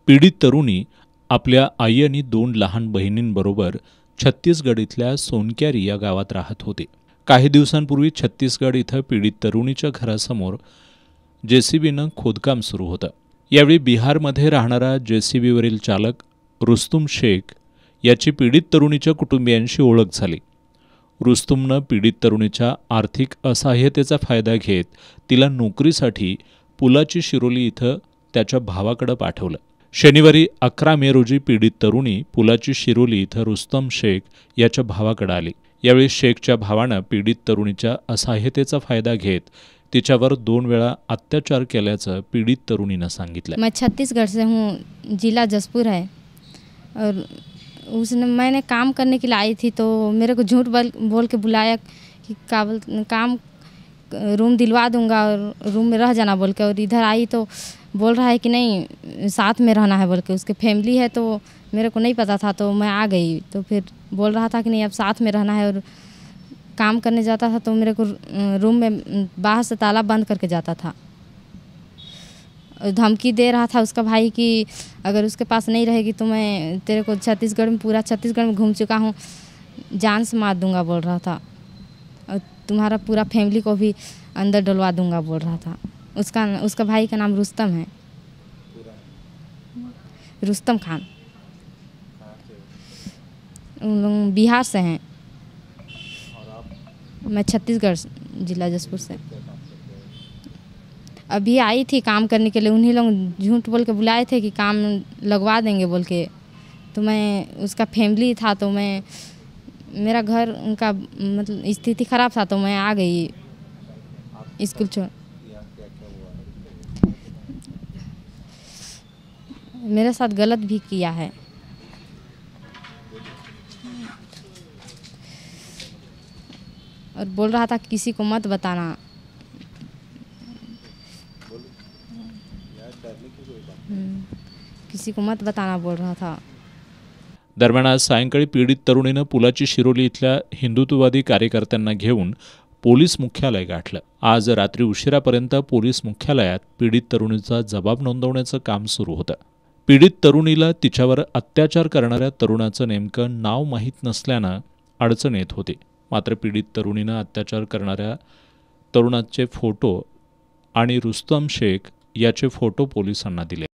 पीडित तरुणी आपल्या आई आणि 2 लहान बहिणींबरोबर छत्तीसगड इथल्या सोनक्यारी या गावात राहत होते. काही दिवसांपूर्वी छत्तीसगड इथं पीडित तरुणीच्या घरासमोर जेसीबीनं खोदकाम सुरू होतं. यावेळी बिहारमध्ये राहणारा जेसीबीवरील चालक रुस्तुम शेख याची पीडित तरुणीच्या कुटुंबियांशी ओळख झाली. रुस्तुमनं पीडित तरुणीच्या आर्थिक असहाय्यतेचा फायदा घेत तिला नोकरीसाठी पुलाची शिरोली इथं त्याच्या भावाकडे पाठवलं. शनिवारी 11 मे रोजी पीडित तरुणी पुलाची शिरोली इथं रुस्तम शेख याच्या भावाकडे आली. यावेळी शेखच्या भावानं पीडित तरुणीच्या असहाय्यतेचा फायदा घेत तिच्यावर 2 वेळा अत्याचार केल्याचं पीडित तरुणीनं सांगितलं. मैं छत्तीसगढ़ से हूँ, जिला जसपुर है। और मैंने काम करने के लिए आई थी, तो मेरे को झूठ बोल के बुलाया कि काम रूम दिलवा दूंगा और रूम में रह जाना बोल के। और इधर आई तो बोल रहा है कि नहीं साथ में रहना है बोल के। उसके फैमिली है तो मेरे को नहीं पता था, तो मैं आ गई। तो फिर बोल रहा था कि नहीं अब साथ में रहना है। और काम करने जाता था तो मेरे को रूम में बाहर से ताला बंद करके जाता था। धमकी दे रहा था उसका भाई कि अगर उसके पास नहीं रहेगी तो मैं तेरे को छत्तीसगढ़ में पूरा छत्तीसगढ़ में घूम चुका हूँ, जान से मार दूंगा बोल रहा था। और तुम्हारा पूरा फैमिली को भी अंदर डलवा दूंगा बोल रहा था। उसका भाई का नाम रुस्तम है, रुस्तम खान। उन लोग बिहार से हैं। मैं छत्तीसगढ़ जिला जसपुर से अभी आई थी काम करने के लिए। उन्हीं लोग झूठ बोल के बुलाए थे कि काम लगवा देंगे बोल के। तो मैं उसका फैमिली था, तो मैं मेरा घर उनका मतलब स्थिति ख़राब था, तो मैं आ गई स्कूल छोड़। मेरे साथ गलत भी किया है। और बोल रहा था किसी को मत बताना। किसी को मत बताना बोल रहा था। दरम्यान आज सायंकाळी पीडित तरुणीनं पुलाची शिरोली इथल्या हिंदुत्ववादी कार्यकर्त्यांना घेऊन पोलीस मुख्यालय गाठलं. आज रात्री उशिरापर्यंत पोलीस मुख्यालयात पीडित तरुणीचा जबाब नोंदवण्याचं काम सुरू होतं. पीडित तरुणीला तिच्यावर अत्याचार करणाऱ्या तरुणाचं नेमकं नाव माहीत नसल्यानं अडचण येत होती. मात्र पीडित तरुणीनं अत्याचार करणाऱ्या तरुणाचे फोटो आणि रुस्तम शेख याचे फोटो पोलिसांना दिले.